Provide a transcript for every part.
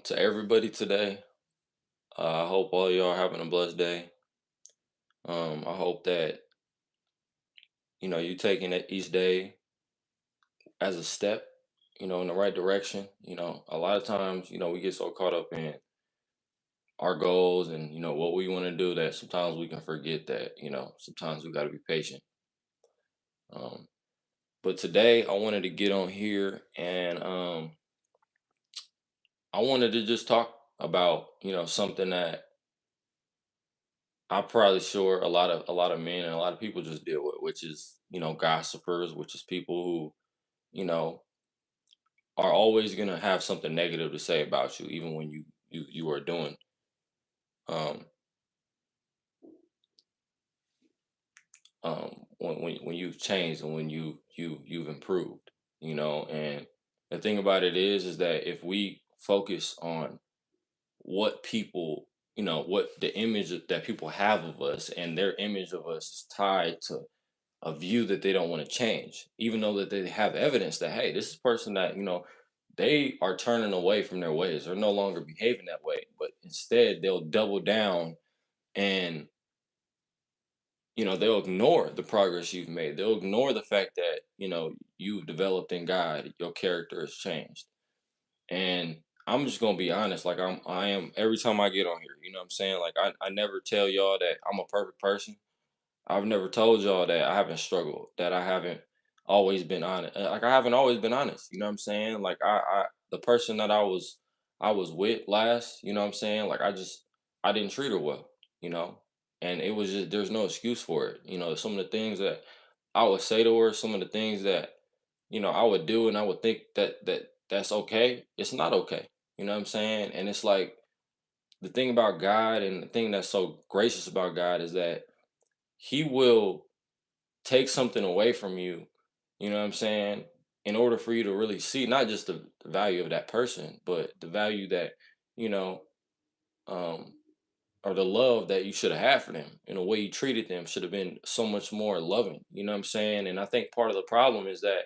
To everybody today. I hope all y'all are having a blessed day. I hope that you taking it each day as a step, in the right direction. A lot of times, we get so caught up in our goals and what we want to do that sometimes we can forget that sometimes we got to be patient. Um, but today, I wanted to get on here and I wanted to just talk about something that I'm probably sure a lot of men and a lot of people just deal with, which is gossipers, which is people who you know are always gonna have something negative to say about you, even when you are doing um when you've changed and when you've improved, and the thing about it is that if we focus on what people what the image that people have of us and their image of us is tied to a view that they don't want to change, even though that they have evidence that hey, this is a person that they are turning away from their ways, they're no longer behaving that way, but instead they'll double down and they'll ignore the progress you've made. They'll ignore the fact that you've developed in God, your character has changed. And I'm just gonna be honest, like I am every time I get on here, you know what I'm saying? Like I never tell y'all that I'm a perfect person. I've never told y'all that I haven't struggled, that I haven't always been honest. Like I haven't always been honest. You know what I'm saying? Like the person that I was with last, you know what I'm saying? Like I didn't treat her well, you know? And it was just there's no excuse for it. Some of the things that I would say to her, some of the things that, I would do and I would think that's okay. It's not okay. You know what I'm saying? And it's like the thing about God and the thing that's so gracious about God is that he will take something away from you, you know what I'm saying, in order for you to really see not just the value of that person, but the value that, you know, um, or the love that you should have had for them and the way you treated them should have been so much more loving, you know what I'm saying? And I think part of the problem is that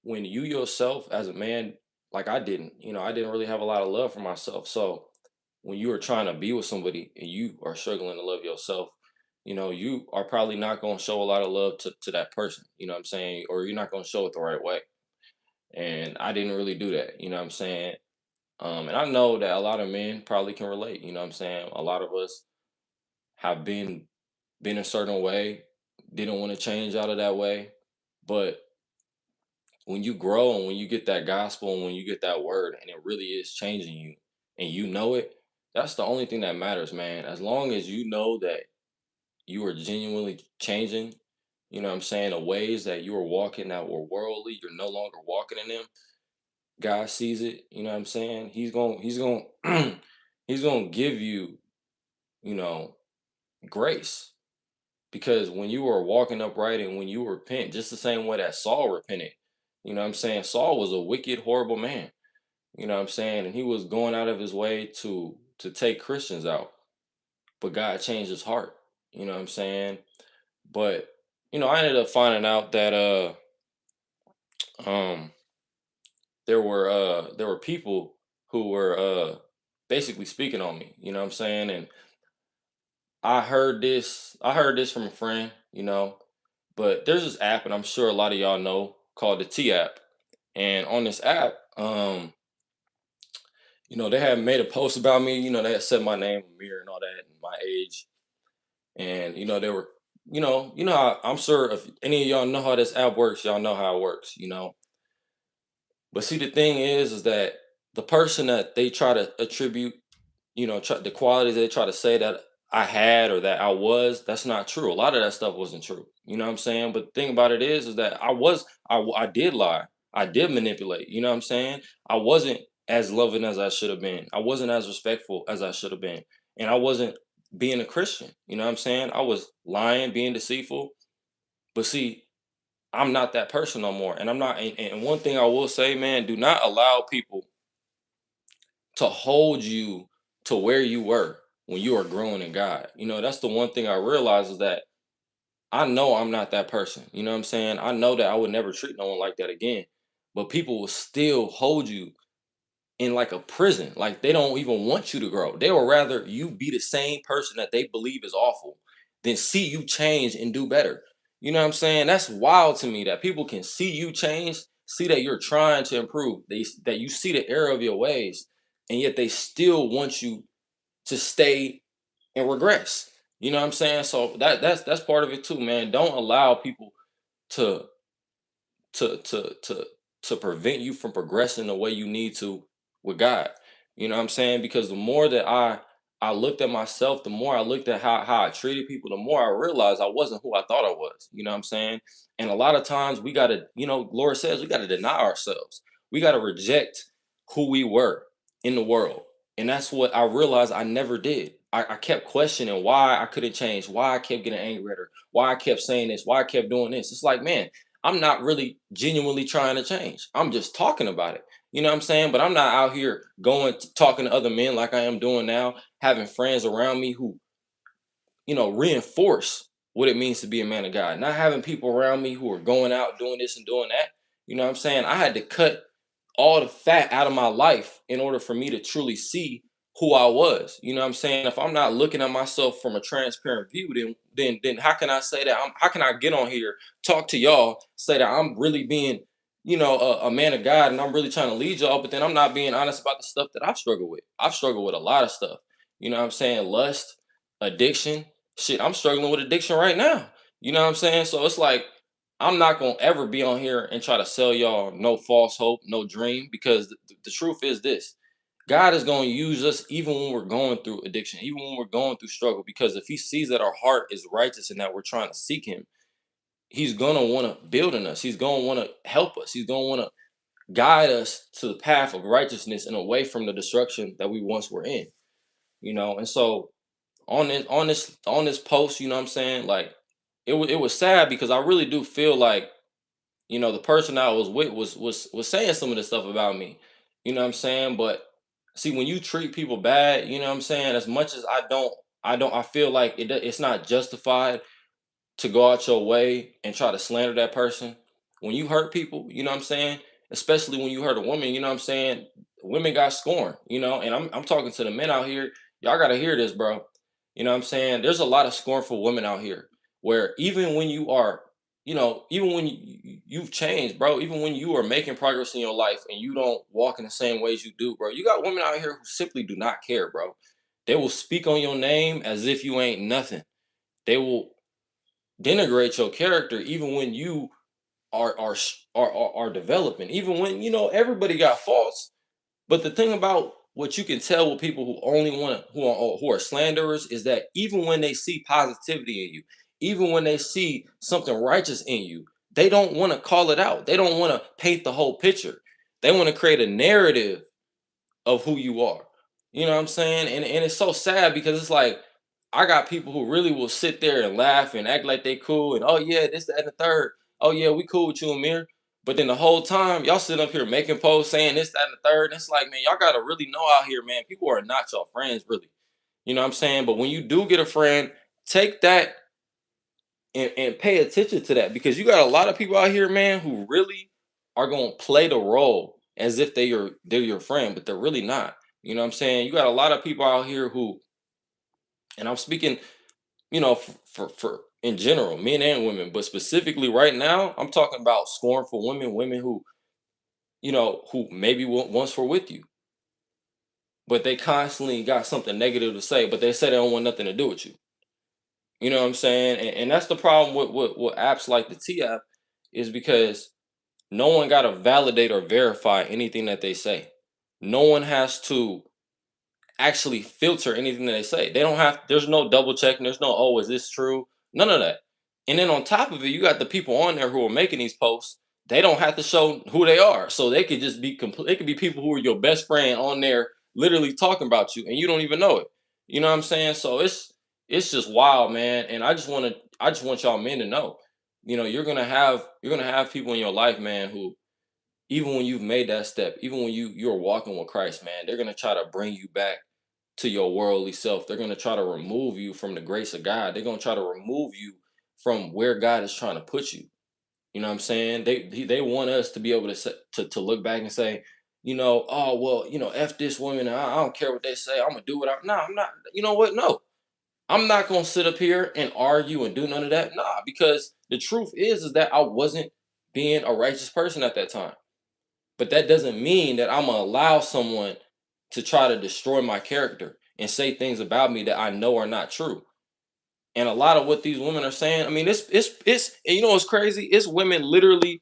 when you yourself as a man, like I didn't really have a lot of love for myself. So when you are trying to be with somebody and you are struggling to love yourself, you are probably not going to show a lot of love to that person, you know what I'm saying? Or you're not going to show it the right way. And I didn't really do that, you know what I'm saying? And I know that a lot of men probably can relate, you know what I'm saying? A lot of us have been a certain way, didn't want to change out of that way. But when you grow and when you get that gospel and when you get that word and it really is changing you and you know it, that's the only thing that matters, man. As long as you know that you are genuinely changing, you know what I'm saying, the ways that you were walking that were worldly, you're no longer walking in them. God sees it, you know what I'm saying? He's going he's going to give you, you know, grace because when you were walking upright and when you repent just the same way that Saul repented, you know what I'm saying? Saul was a wicked, horrible man. You know what I'm saying? And he was going out of his way to take Christians out. But God changed his heart. You know what I'm saying? But I ended up finding out that um there were people who were basically speaking on me, you know what I'm saying? And I heard this from a friend, but there's this app and I'm sure a lot of y'all know called the T app. And on this app, they had made a post about me. They had said my name, Amir, and all that, and my age, and they were, I'm sure if any of y'all know how this app works, y'all know how it works. But see, the thing is that the person that they try to attribute, the qualities they try to say that I had or that I was, that's not true. A lot of that stuff wasn't true. You know what I'm saying? But the thing about it is that I did lie. I did manipulate. You know what I'm saying? I wasn't as loving as I should have been. I wasn't as respectful as I should have been. And I wasn't being a Christian. You know what I'm saying? I was lying, being deceitful. But see, I'm not that person no more. And I'm not. And one thing I will say, man, do not allow people to hold you to where you were when you are growing in God. That's the one thing I realize is that I know I'm not that person. You know what I'm saying? I know that I would never treat no one like that again. But people will still hold you in like a prison. Like they don't even want you to grow. They would rather you be the same person that they believe is awful than see you change and do better. You know what I'm saying? That's wild to me that people can see you change, see that you're trying to improve, that you see the error of your ways, and yet they still want you to stay and regress. You know what I'm saying? So that's part of it too, man. Don't allow people to to to to to prevent you from progressing the way you need to with God. You know what I'm saying? Because the more that I looked at myself, the more I looked at how I treated people, the more I realized I wasn't who I thought I was. You know what I'm saying? And a lot of times we gotta, Lord says we gotta deny ourselves. We gotta reject who we were in the world. And that's what I realized I never did. I kept questioning why I couldn't change, why I kept getting angry at her, why I kept saying this, why I kept doing this. It's like, man, I'm not really genuinely trying to change. I'm just talking about it. You know what I'm saying? But I'm not out here talking to other men like I am doing now, having friends around me who, reinforce what it means to be a man of God. Not having people around me who are going out doing this and doing that. You know what I'm saying? I had to cut all the fat out of my life in order for me to truly see who I was. You know what I'm saying? If I'm not looking at myself from a transparent view, then how can I say that how can I get on here, talk to y'all, say that I'm really being, a man of God and I'm really trying to lead y'all, but then I'm not being honest about the stuff that I've struggled with. I've struggled with a lot of stuff. You know what I'm saying? Lust, addiction. Shit, I'm struggling with addiction right now. You know what I'm saying? So it's like I'm not gonna ever be on here and try to sell y'all no false hope, no dream, because the truth is this: God is gonna use us even when we're going through addiction, even when we're going through struggle. Because if He sees that our heart is righteous and that we're trying to seek Him, He's gonna want to build in us. He's gonna want to help us. He's gonna want to guide us to the path of righteousness and away from the destruction that we once were in. And so on this post, you know what I'm saying? Like it was sad because I really do feel like the person I was with was saying some of this stuff about me. You know what I'm saying? But see, when you treat people bad, you know what I'm saying, as much as I feel like it's not justified to go out your way and try to slander that person. When you hurt people, you know what I'm saying? Especially when you hurt a woman, you know what I'm saying? Women got scorned, and I'm talking to the men out here. Y'all gotta hear this, bro. You know what I'm saying? There's a lot of scornful women out here where even when you are, even when you've changed, bro, even when you are making progress in your life and you don't walk in the same ways you do, bro, you got women out here who simply do not care, bro. They will speak on your name as if you ain't nothing. They will denigrate your character even when you are developing, even when everybody got faults. But the thing about what you can tell with people who only want to who are slanderers is that even when they see positivity in you, even when they see something righteous in you, they don't want to call it out. They don't want to paint the whole picture. They want to create a narrative of who you are. You know what I'm saying? And it's so sad because it's like I got people who really will sit there and laugh and act like they cool and oh yeah, this, that, and the third. Oh yeah, we cool with you, Amir. But then the whole time y'all sit up here making posts saying this, that, and the third. And it's like, man, y'all gotta really know out here, man. People are not your friends, really. You know what I'm saying? But when you do get a friend, take that and pay attention to that because you got a lot of people out here, man, who really are gonna play the role as if they're your friend, but they're really not. You know what I'm saying? You got a lot of people out here who, and I'm speaking, for in general, men and women, but specifically right now, I'm talking about scornful women, women who, who maybe once were with you, but they constantly got something negative to say, but they say they don't want nothing to do with you. You know what I'm saying? And that's the problem with apps like the T app is because no one got to validate or verify anything that they say. No one has to actually filter anything that they say. They don't have, there's no double checking, there's no, oh, is this true? None of that. And then on top of it, you got the people on there who are making these posts. They don't have to show who they are. So they could just be complete. It could be people who are your best friend on there literally talking about you and you don't even know it. You know what I'm saying? So it's just wild, man. And I just want y'all men to know, you're gonna have people in your life, man, who even when you've made that step, even when you're walking with Christ, man, they're gonna try to bring you back to your worldly self. They're going to try to remove you from the grace of God. They're going to try to remove you from where God is trying to put you. You know what I'm saying? They want us to be able to look back and say, oh well, f this woman. I don't care what they say. I'm gonna do what I. Nah, I'm not. You know what? No, I'm not gonna sit up here and argue and do none of that. Nah, because the truth is that I wasn't being a righteous person at that time. But that doesn't mean that I'm gonna allow someone to try to destroy my character and say things about me that I know are not true. And a lot of what these women are saying, I mean, it's and you know what's crazy? It's women literally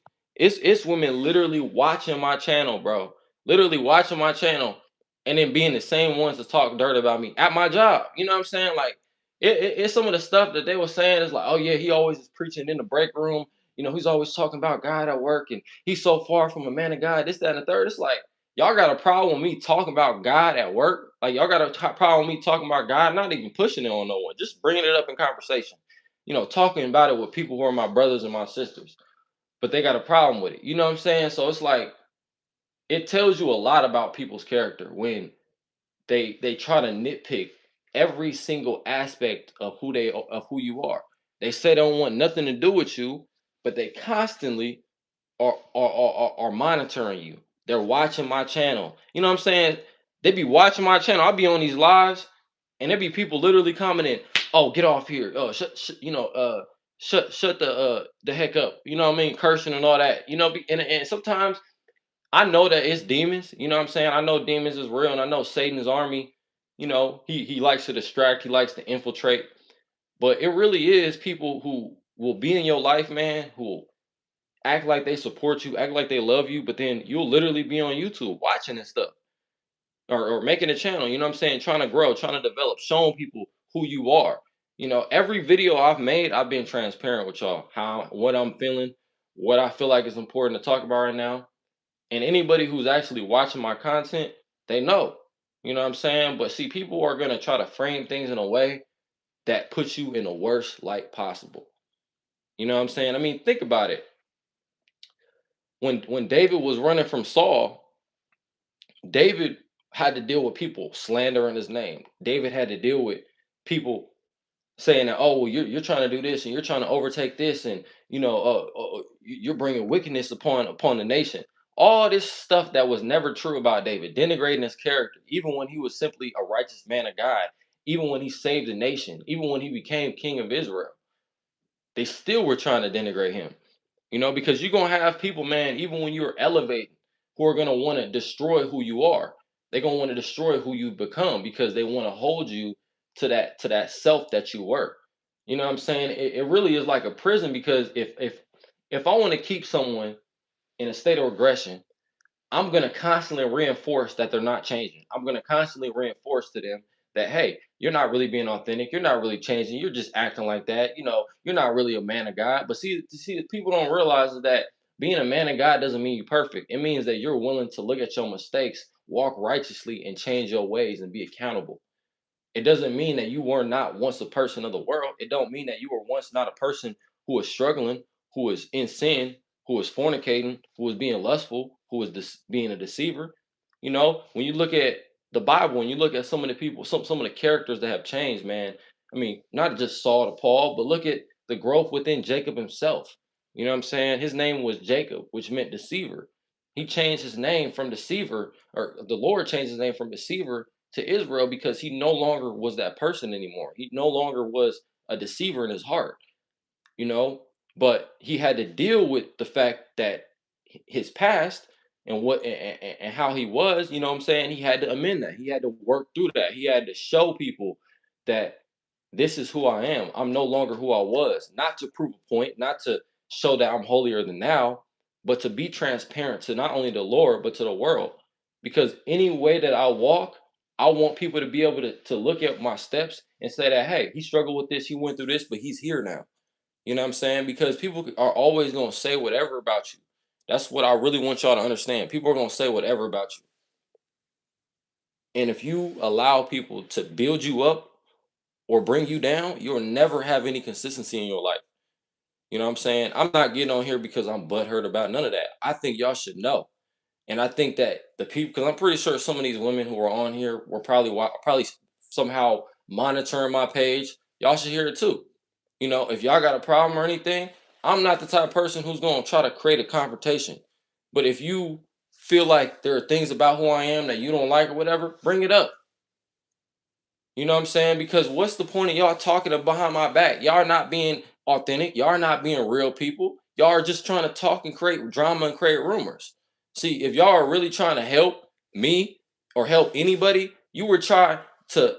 watching my channel, bro. Literally watching my channel and then being the same ones to talk dirt about me at my job. You know what I'm saying? Like it's some of the stuff that they were saying is like, oh yeah, he always is preaching in the break room. He's always talking about God at work and he's so far from a man of God, this, that, and the third. It's like y'all got a problem with me talking about God at work? Like y'all got a problem with me talking about God, not even pushing it on no one, just bringing it up in conversation. Talking about it with people who are my brothers and my sisters, but they got a problem with it. You know what I'm saying? So it's like it tells you a lot about people's character when they try to nitpick every single aspect of who you are. They say they don't want nothing to do with you, but they constantly are monitoring you. They're watching my channel. You know what I'm saying? They be watching my channel. I'll be on these lives, and there be people literally commenting, "Oh, get off here! Oh, shut the heck up!" You know what I mean? Cursing and all that. And sometimes I know that it's demons. You know what I'm saying? I know demons is real, and I know Satan's army. He likes to distract. He likes to infiltrate. But it really is people who will be in your life, man, who act like they support you, act like they love you, but then you'll literally be on YouTube watching this stuff or making a channel, you know what I'm saying? Trying to grow, trying to develop, showing people who you are. Every video I've made, I've been transparent with y'all, what I'm feeling, what I feel like is important to talk about right now. And anybody who's actually watching my content, they know, you know what I'm saying? But see, people are going to try to frame things in a way that puts you in the worst light possible. You know what I'm saying? I mean, think about it. When David was running from Saul, David had to deal with people slandering his name. David had to deal with people saying that, oh, well, you're trying to do this and you're trying to overtake this, and you're bringing wickedness upon the nation. All this stuff that was never true about David, denigrating his character, even when he was simply a righteous man of God, even when he saved the nation, even when he became king of Israel, they still were trying to denigrate him. Because you're gonna have people, man, even when you're elevating, who are gonna want to destroy who you are. They're gonna want to destroy who you become because they want to hold you to that self that you were. You know what I'm saying? It really is like a prison because if I want to keep someone in a state of aggression, I'm going to constantly reinforce that they're not changing. I'm going to constantly reinforce to them that, hey, you're not really being authentic. You're not really changing. You're just acting like that. You're not really a man of God. But see, people don't realize that being a man of God doesn't mean you're perfect. It means that you're willing to look at your mistakes, walk righteously, and change your ways and be accountable. It doesn't mean that you were not once a person of the world. It don't mean that you were once not a person who was struggling, who was in sin, who was fornicating, who was being lustful, who was being a deceiver. When you look at the Bible, when you look at some of the people, some of the characters that have changed, man. I mean, not just Saul to Paul, but look at the growth within Jacob himself. You know what I'm saying? His name was Jacob, which meant deceiver. He changed his name from deceiver, or the Lord changed his name from deceiver to Israel because he no longer was that person anymore. He no longer was a deceiver in his heart, you know, but he had to deal with the fact that his past and and how he was, you know what I'm saying? He had to amend that. He had to work through that. He had to show people that this is who I am. I'm no longer who I was, not to prove a point, not to show that I'm holier than thou, but to be transparent to not only the Lord, but to the world. Because any way that I walk, I want people to be able to look at my steps and say that, hey, he struggled with this, he went through this, but he's here now. You know what I'm saying? Because people are always going to say whatever about you. That's what I really want y'all to understand. People are going to say whatever about you. And if you allow people to build you up or bring you down, you'll never have any consistency in your life. You know what I'm saying? I'm not getting on here because I'm butthurt about none of that. I think y'all should know. And I think that the people, because I'm pretty sure some of these women who are on here were probably somehow monitoring my page. Y'all should hear it too. If y'all got a problem or anything, I'm not the type of person who's going to try to create a confrontation. But if you feel like there are things about who I am that you don't like or whatever, bring it up. You know what I'm saying? Because what's the point of y'all talking behind my back? Y'all not being authentic. Y'all not being real people. Y'all are just trying to talk and create drama and create rumors. See, if y'all are really trying to help me or help anybody, you would try to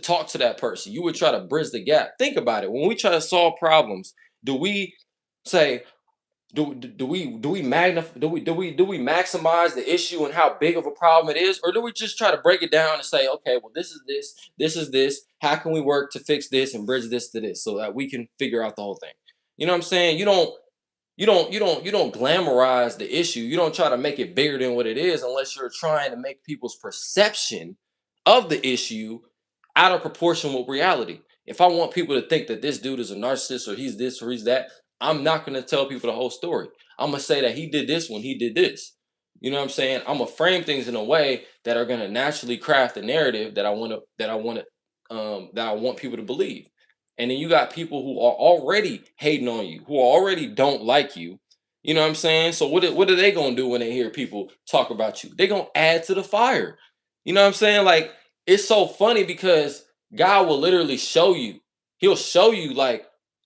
talk to that person. You would try to bridge the gap. Think about it. When we try to solve problems, do we say, do we magnify do we maximize the issue and how big of a problem it is, or do we just try to break it down and say, okay, well, this is this, how can we work to fix this and bridge this to this so that we can figure out the whole thing? You know what I'm saying? You don't glamorize the issue. You don't try to make it bigger than what it is unless you're trying to make people's perception of the issue out of proportion with reality. If I want people to think that this dude is a narcissist or he's this or he's that, I'm not going to tell people the whole story. I'm going to say that he did this when he did this. You know what I'm saying? I'm going to frame things in a way that are going to naturally craft a narrative that I want people to believe. And then you got people who are already hating on you, who already don't like you. You know what I'm saying? So what are they gonna do when they hear people talk about you? They're gonna add to the fire. You know what I'm saying? Like, it's so funny because God will literally show you. He'll show you like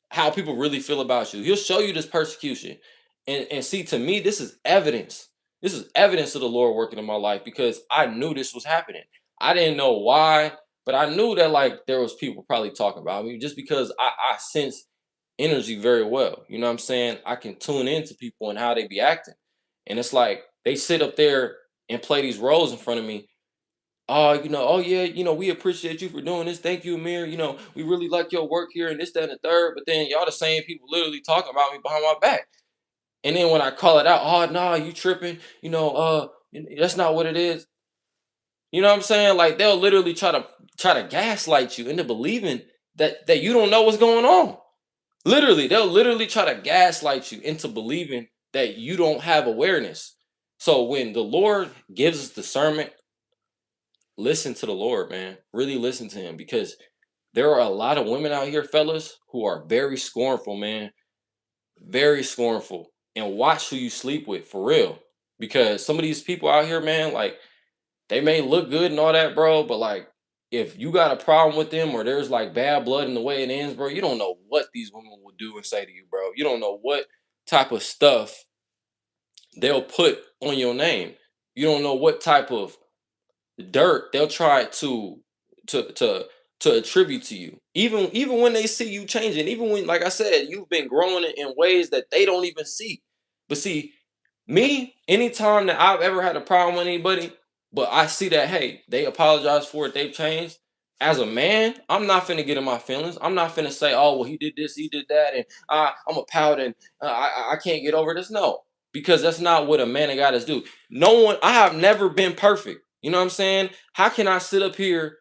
how people really feel about you. He'll show you this persecution. And see, to me, this is evidence. This is evidence of the Lord working in my life because I knew this was happening. I didn't know why, but I knew that like there was people probably talking about me just because I sense energy very well. You know what I'm saying? I can tune into people and how they be acting. And it's like they sit up there and play these roles in front of me. Oh, oh yeah, we appreciate you for doing this. Thank you, Amir. We really like your work here and this, that, and the third. But then y'all the same people literally talking about me behind my back. And then when I call it out, oh nah, you tripping, that's not what it is. You know what I'm saying? Like they'll literally try to gaslight you into believing that you don't know what's going on. Literally, they'll literally try to gaslight you into believing that you don't have awareness. So when the Lord gives us discernment, listen to the Lord, man. Really listen to him because there are a lot of women out here, fellas, who are very scornful, man. Very scornful. And watch who you sleep with for real. Because some of these people out here, man, like they may look good and all that, bro, but like if you got a problem with them or there's like bad blood in the way it ends, bro, you don't know what these women will do and say to you, bro. You don't know what type of stuff they'll put on your name. You don't know what type of dirt they'll try to to to attribute to you. Even when they see you changing, even when, like I said, you've been growing in ways that they don't even see. But see, me, anytime that I've ever had a problem with anybody, but I see that, hey, they apologize for it, they've changed. As a man, I'm not finna get in my feelings. I'm not finna say, oh, well, he did this, he did that, and I'm a pout and I can't get over this. No, because that's not what a man of God is do. No one, I have never been perfect. You know what I'm saying? How can I sit up here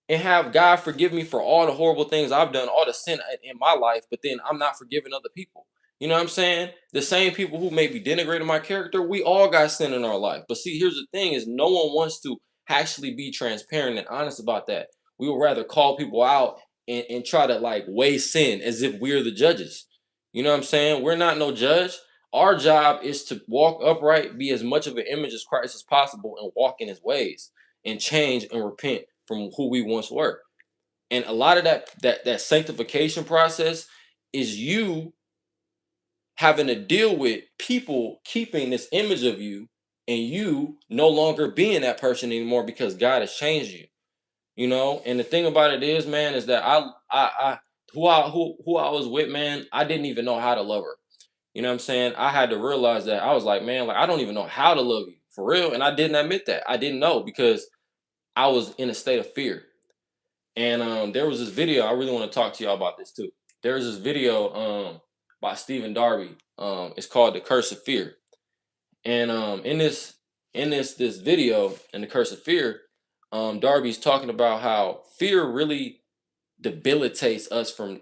and have God forgive me for all the horrible things I've done, all the sin in my life, but then I'm not forgiving other people? You know what I'm saying? The same people who may be denigrating my character, we all got sin in our life. But see, here's the thing is no one wants to actually be transparent and honest about that. We would rather call people out and try to like weigh sin as if we're the judges. You know what I'm saying? We're not no judge. Our job is to walk upright, be as much of an image as Christ as possible, and walk in his ways and change and repent from who we once were. And a lot of that sanctification process is you having to deal with people keeping this image of you and you no longer being that person anymore because God has changed you. And the thing about it is, man, is that I who I was with, man, I didn't even know how to love her. You know what I'm saying? I had to realize that. I was like, man, like I don't even know how to love you for real. And I didn't admit that. I didn't know because I was in a state of fear. And there was this video. I really want to talk to y'all about this too. There was this video by Stephen Darby. It's called "The Curse of Fear." And in this video, in "The Curse of Fear," Darby's talking about how fear really debilitates us from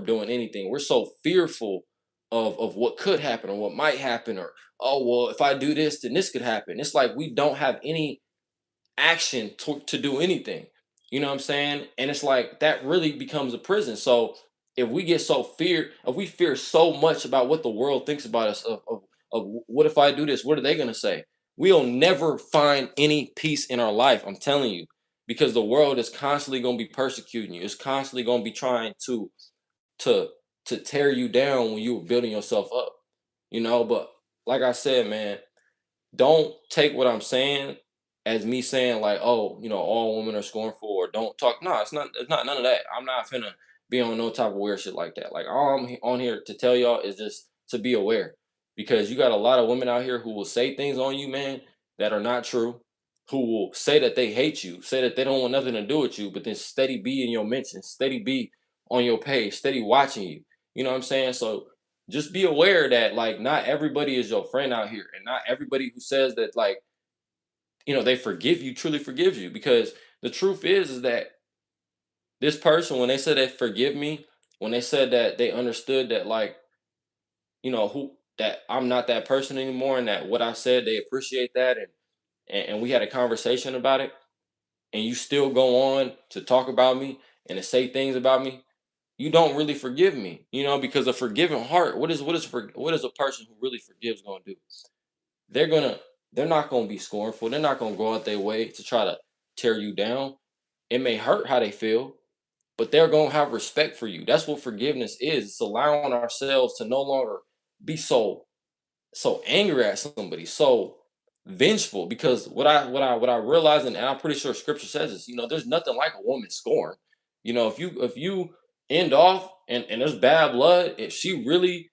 doing anything. We're so fearful of what could happen or what might happen, or oh well, if I do this, then this could happen. It's like we don't have any action to do anything. You know what I'm saying? And it's like that really becomes a prison. So if we fear so much about what the world thinks about us, of what if I do this, what are they gonna say? we'll never find any peace in our life. I'm telling you, because the world is constantly going to be persecuting you. It's constantly going to be trying to to tear you down when you're building yourself up. But like I said, man, don't take what I'm saying as me saying like, oh, all women are scornful or don't talk. No, it's not. It's not none of that. I'm not finna be on no type of weird shit like that. Like all I'm on here to tell y'all is just to be aware, because you got a lot of women out here who will say things on you, man, that are not true. Who will say that they hate you, say that they don't want nothing to do with you, but then steady be in your mentions, steady be on your page, steady watching you. You know what I'm saying? So just be aware that like not everybody is your friend out here, and not everybody who says that like they forgive you truly forgives you, because the truth is that this person, when they said they forgive me, when they said that they understood that like who that I'm not that person anymore, and that what I said they appreciate that, and we had a conversation about it, and you still go on to talk about me and to say things about me, you don't really forgive me, because a forgiving heart, what is a person who really forgives going to do? they're gonna they're not gonna be scornful. They're not gonna go out their way to try to tear you down. It may hurt how they feel, but they're gonna have respect for you. That's what forgiveness is. It's allowing ourselves to no longer be so angry at somebody, so vengeful. Because what I realize, and I'm pretty sure scripture says this, there's nothing like a woman scorn. If you end off and there's bad blood, if she really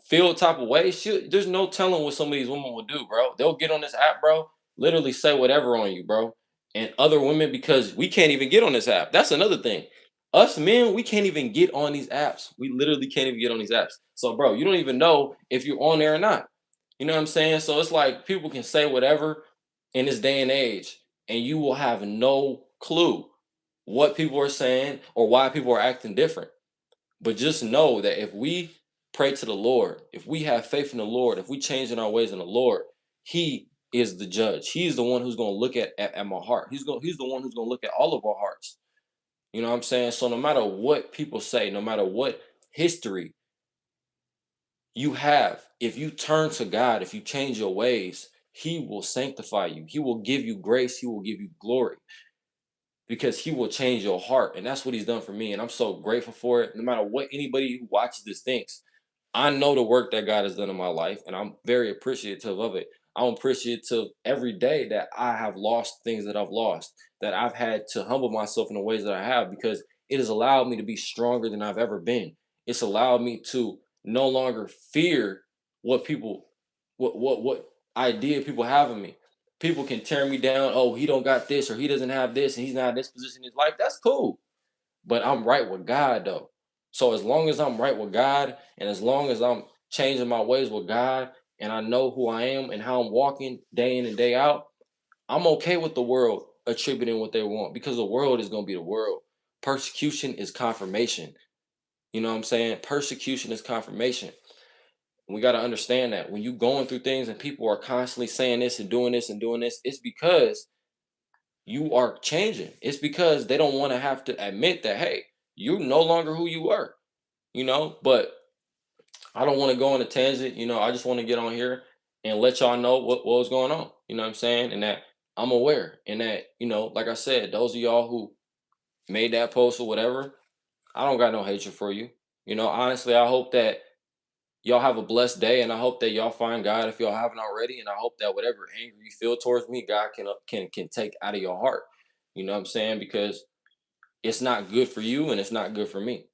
feel type of way, there's no telling what some of these women will do, bro. They'll get on this app, bro, literally say whatever on you, bro. And other women, because we can't even get on this app. That's another thing. Us men, we can't even get on these apps. We literally can't even get on these apps. So, bro, you don't even know if you're on there or not. You know what I'm saying? So it's like people can say whatever in this day and age, and you will have no clue what people are saying or why people are acting different. But just know that if we pray to the Lord, if we have faith in the Lord, if we change in our ways in the Lord, He is the judge. He's the one who's going to look at my heart. He's the one who's going to look at all of our hearts. You know what I'm saying? So no matter what people say, no matter what history you have, if you turn to God, if you change your ways, He will sanctify you. He will give you grace. He will give you glory, because He will change your heart. And that's what He's done for me. And I'm so grateful for it. No matter what anybody who watches this thinks, I know the work that God has done in my life, and I'm very appreciative of it. I'm appreciative every day that I have lost things that I've lost, that I've had to humble myself in the ways that I have, because it has allowed me to be stronger than I've ever been. It's allowed me to no longer fear what people, what idea people have of me. People can tear me down. Oh, he don't got this, or he doesn't have this, and he's not in this position in his life. That's cool, but I'm right with God though. So as long as I'm right with God, and as long as I'm changing my ways with God, and I know who I am and how I'm walking day in and day out, I'm okay with the world attributing what they want, because the world is going to be the world. Persecution is confirmation. You know what I'm saying? Persecution is confirmation. And we got to understand that when you're going through things and people are constantly saying this and doing this and doing this, it's because you are changing. It's because they don't want to have to admit that, hey, you're no longer who you were, But I don't want to go on a tangent. I just want to get on here and let y'all know what was going on. You know what I'm saying? And that I'm aware. And that, like I said, those of y'all who made that post or whatever, I don't got no hatred for you. Honestly, I hope that y'all have a blessed day, and I hope that y'all find God if y'all haven't already. And I hope that whatever anger you feel towards me, God can take out of your heart. You know what I'm saying? Because it's not good for you and it's not good for me.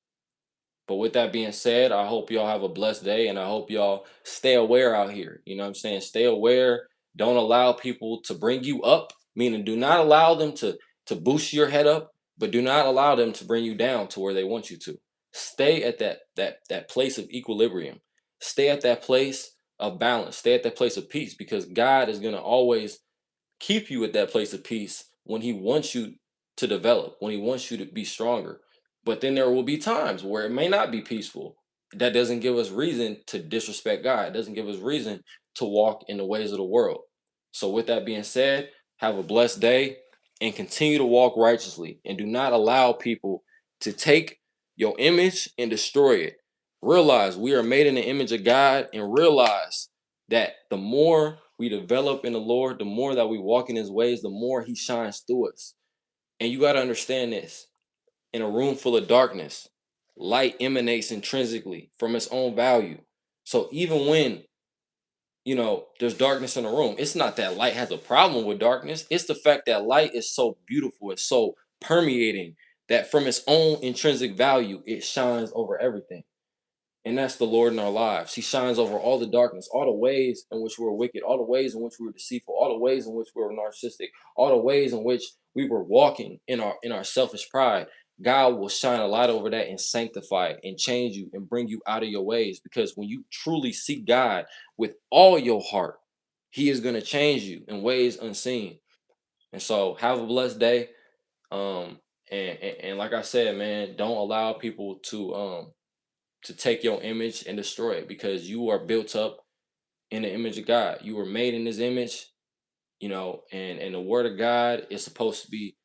But with that being said, I hope y'all have a blessed day, and I hope y'all stay aware out here. You know what I'm saying? Stay aware. Don't allow people to bring you up, meaning do not allow them to boost your head up, but do not allow them to bring you down to where they want you to. Stay at that place of equilibrium. Stay at that place of balance. Stay at that place of peace, because God is going to always keep you at that place of peace when He wants you to develop, when He wants you to be stronger. But then there will be times where it may not be peaceful. That doesn't give us reason to disrespect God. It doesn't give us reason to walk in the ways of the world. So with that being said, have a blessed day and continue to walk righteously, and do not allow people to take your image and destroy it. Realize we are made in the image of God, and realize that the more we develop in the Lord, the more that we walk in his ways, the more he shines through us. And you got to understand this. In a room full of darkness, light emanates intrinsically from its own value. So even when, there's darkness in the room, it's not that light has a problem with darkness. It's the fact that light is so beautiful, it's so permeating that from its own intrinsic value, it shines over everything. And that's the Lord in our lives. He shines over all the darkness, all the ways in which we were wicked, all the ways in which we were deceitful, all the ways in which we were narcissistic, all the ways in which we were walking in our selfish pride. God will shine a light over that and sanctify it and change you and bring you out of your ways. Because when you truly seek God with all your heart, He is going to change you in ways unseen. And so have a blessed day. Um, and like I said, man, don't allow people to take your image and destroy it, because you are built up in the image of God. You were made in his image, and the word of God is supposed to be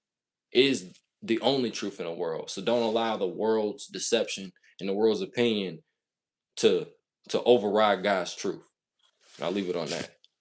is the only truth in the world. So don't allow the world's deception and the world's opinion to to override God's truth. And I'll leave it on that.